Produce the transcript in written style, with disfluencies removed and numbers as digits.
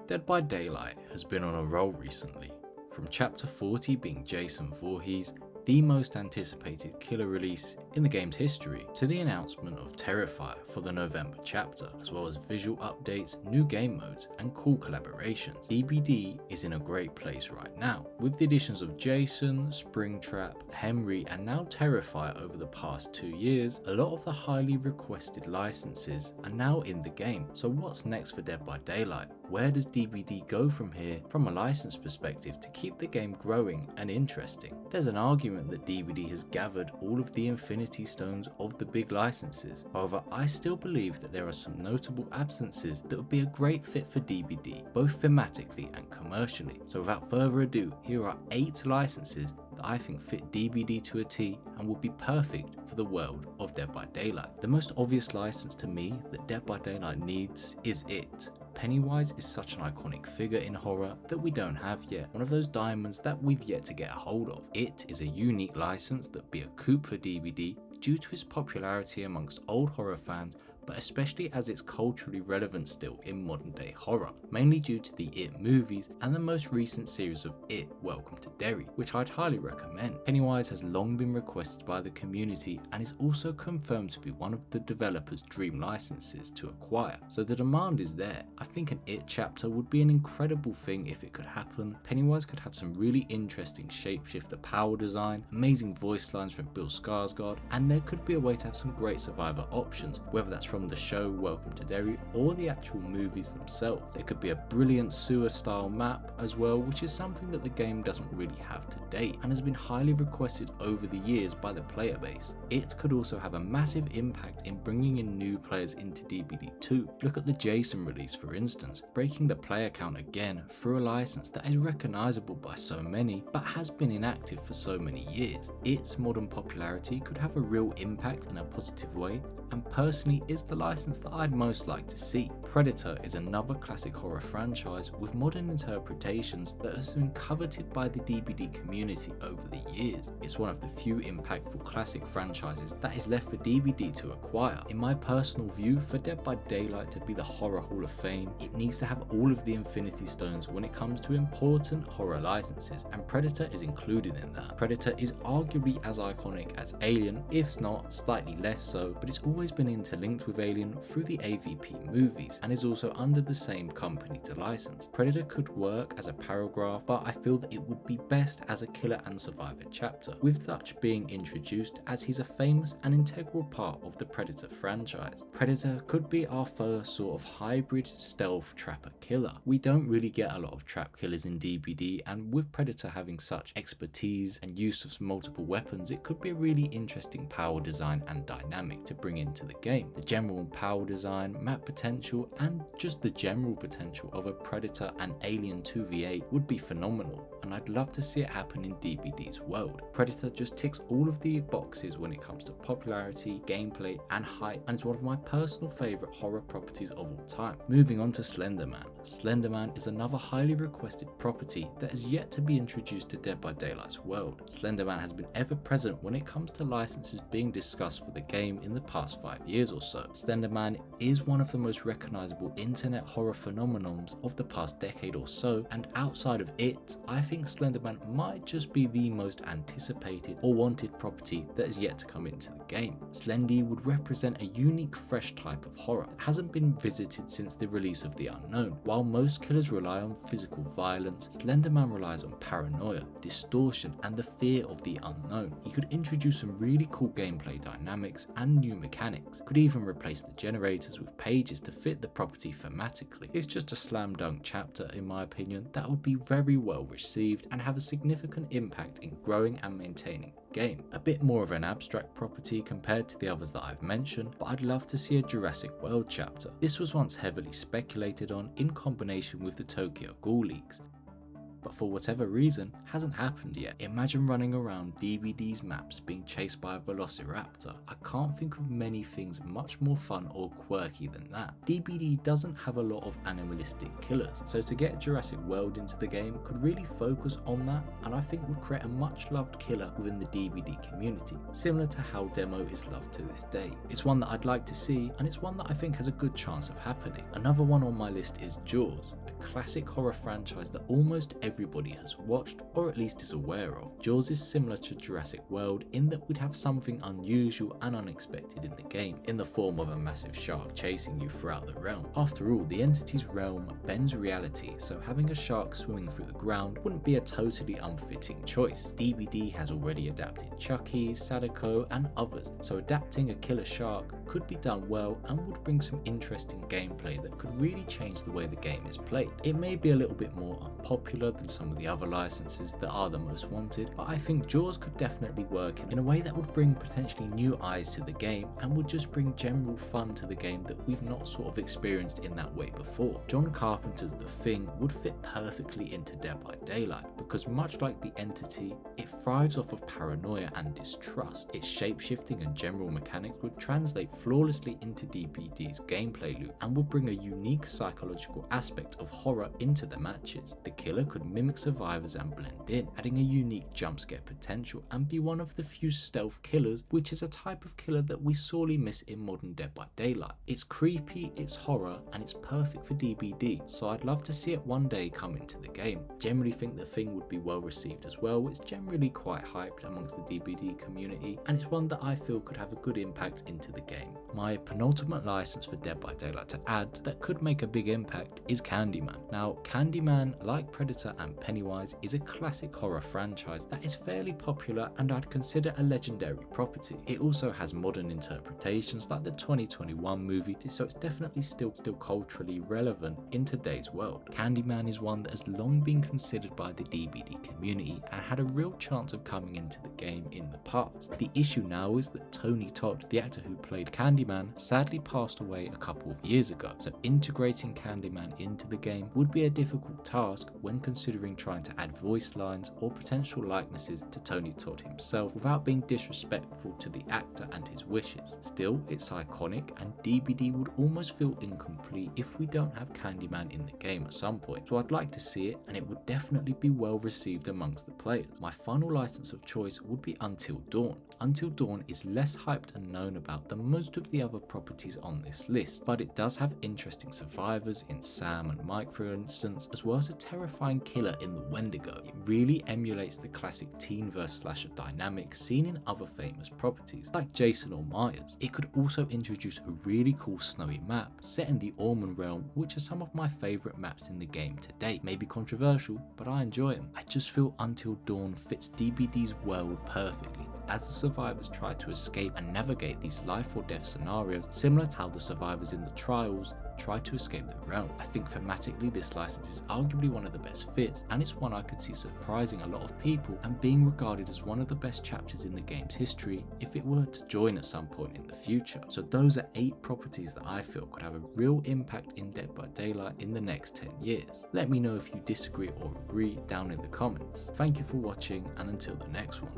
Dead by Daylight has been on a roll recently, from Chapter 40 being Jason Voorhees, the most anticipated killer release in the game's history, to the announcement of Terrifier for the November chapter, as well as visual updates, new game modes, and cool collaborations. DBD is in a great place right now, with the additions of Jason, Springtrap, Henry, and now Terrifier over the past 2 years. A lot of the highly requested licenses are now in the game, so what's next for Dead by Daylight? Where does DBD go from here from a license perspective to keep the game growing and interesting? There's an argument that DBD has gathered all of the Infinity Stones of the big licenses. However, I still believe that there are some notable absences that would be a great fit for DBD, both thematically and commercially. So without further ado, here are 8 licenses that I think fit DBD to a T and would be perfect for the world of Dead by Daylight. The most obvious license to me that Dead by Daylight needs is It. Pennywise is such an iconic figure in horror that we don't have yet, one of those diamonds that we've yet to get a hold of. It is a unique license that'd be a coup for DBD due to its popularity amongst old horror fans, but especially as it's culturally relevant still in modern day horror, mainly due to the It movies and the most recent series of It, Welcome to Derry, which I'd highly recommend. Pennywise has long been requested by the community and is also confirmed to be one of the developers' dream licenses to acquire, so the demand is there. I think an It chapter would be an incredible thing if it could happen. Pennywise could have some really interesting shapeshifter power design, amazing voice lines from Bill Skarsgård, and there could be a way to have some great survivor options, whether that's from the show Welcome to Derry or the actual movies themselves. There could be a brilliant sewer style map as well, which is something that the game doesn't really have to date and has been highly requested over the years by the player base. It could also have a massive impact in bringing in new players into DBD 2. Look at the Jason release for instance, breaking the player count again through a license that is recognisable by so many but has been inactive for so many years. Its modern popularity could have a real impact in a positive way, and personally is the license that I'd most like to see. Predator is another classic horror franchise with modern interpretations that has been coveted by the DBD community over the years. It's one of the few impactful classic franchises that is left for DBD to acquire. In my personal view, for Dead by Daylight to be the Horror Hall of Fame, it needs to have all of the Infinity Stones when it comes to important horror licenses, and Predator is included in that. Predator is arguably as iconic as Alien, if not slightly less so, but it's always been interlinked with Alien through the AVP movies and is also under the same company to license. Predator could work as a paragraph, but I feel that it would be best as a killer and survivor chapter, with Dutch being introduced as he's a famous and integral part of the Predator franchise. Predator could be our first sort of hybrid stealth trapper killer. We don't really get a lot of trap killers in DBD, and with Predator having such expertise and use of multiple weapons, it could be a really interesting power design and dynamic to bring into the game. The general power design, map potential, and just the general potential of a Predator and Alien 2v8 would be phenomenal, and I'd love to see it happen in DBD's world. Predator just ticks all of the boxes when it comes to popularity, gameplay, and hype, and is one of my personal favourite horror properties of all time. Moving on to Slenderman. Slenderman is another highly requested property that has yet to be introduced to Dead by Daylight's world. Slenderman has been ever present when it comes to licenses being discussed for the game in the past 5 years or so. Slenderman is one of the most recognisable internet horror phenomenons of the past decade or so, and outside of it, I think Slenderman might just be the most anticipated or wanted property that is yet to come into the game. Slendy would represent a unique, fresh type of horror that hasn't been visited since the release of The Unknown. While most killers rely on physical violence, Slenderman relies on paranoia, distortion, and the fear of the unknown. He could introduce some really cool gameplay dynamics and new mechanics, could even replace the generators with pages to fit the property thematically. It's just a slam dunk chapter in my opinion that would be very well received and have a significant impact in growing and maintaining the game. A bit more of an abstract property compared to the others that I've mentioned, but I'd love to see a Jurassic World chapter. This was once heavily speculated on in combination with the Tokyo Ghoul leaks, but for whatever reason hasn't happened yet. Imagine running around DBD's maps being chased by a velociraptor. I can't think of many things much more fun or quirky than that. DBD doesn't have a lot of animalistic killers, so to get Jurassic World into the game could really focus on that, and I think would create a much loved killer within the DBD community, similar to how Demo is loved to this day. It's one that I'd like to see, and it's one that I think has a good chance of happening. Another one on my list is Jaws, a classic horror franchise that almost everybody has watched or at least is aware of. Jaws is similar to Jurassic World in that we'd have something unusual and unexpected in the game, in the form of a massive shark chasing you throughout the realm. After all, the entity's realm bends reality, so having a shark swimming through the ground wouldn't be a totally unfitting choice. DBD has already adapted Chucky, Sadako and others, so adapting a killer shark could be done well and would bring some interesting gameplay that could really change the way the game is played. It may be a little bit more unpopular than some of the other licenses that are the most wanted, but I think Jaws could definitely work in a way that would bring potentially new eyes to the game and would just bring general fun to the game that we've not sort of experienced in that way before. John Carpenter's The Thing would fit perfectly into Dead by Daylight because much like the entity, it thrives off of paranoia and distrust. Its shapeshifting and general mechanics would translate flawlessly into DBD's gameplay loop and would bring a unique psychological aspect of horror into the matches. The killer could mimic survivors and blend in, adding a unique jump scare potential and be one of the few stealth killers, which is a type of killer that we sorely miss in modern Dead by Daylight. It's creepy, it's horror, and it's perfect for DBD, so I'd love to see it one day come into the game. Generally think The Thing would be well received as well. It's generally quite hyped amongst the DBD community, and it's one that I feel could have a good impact into the game. My penultimate license for Dead by Daylight to add that could make a big impact is Candyman. Now, Candyman, like Predator and Pennywise, is a classic horror franchise that is fairly popular and I'd consider a legendary property. It also has modern interpretations like the 2021 movie, so it's definitely still culturally relevant in today's world. Candyman is one that has long been considered by the DBD community and had a real chance of coming into the game in the past. The issue now is that Tony Todd, the actor who played Candyman, sadly passed away a couple of years ago, so integrating Candyman into the game would be a difficult task when considering trying to add voice lines or potential likenesses to Tony Todd himself without being disrespectful to the actor and his wishes. Still, it's iconic and DBD would almost feel incomplete if we don't have Candyman in the game at some point, so I'd like to see it and it would definitely be well received amongst the players. My final license of choice would be Until Dawn. Until Dawn is less hyped and known about than most of the other properties on this list, but it does have interesting survivors in Sam and Mike for instance, as well as a terrifying killer in the Wendigo. It really emulates the classic teen versus slasher dynamic seen in other famous properties like Jason or Myers. It could also introduce a really cool snowy map set in the Ormond realm, which are some of my favourite maps in the game to date. Maybe controversial, but I enjoy them. I just feel Until Dawn fits DBD's world perfectly, as the survivors try to escape and navigate these life or death scenarios, similar to how the survivors in the trials try to escape the realm. I think thematically this license is arguably one of the best fits, and it's one I could see surprising a lot of people and being regarded as one of the best chapters in the game's history if it were to join at some point in the future. So those are 8 properties that I feel could have a real impact in Dead by Daylight in the next 10 years. Let me know if you disagree or agree down in the comments. Thank you for watching, and until the next one.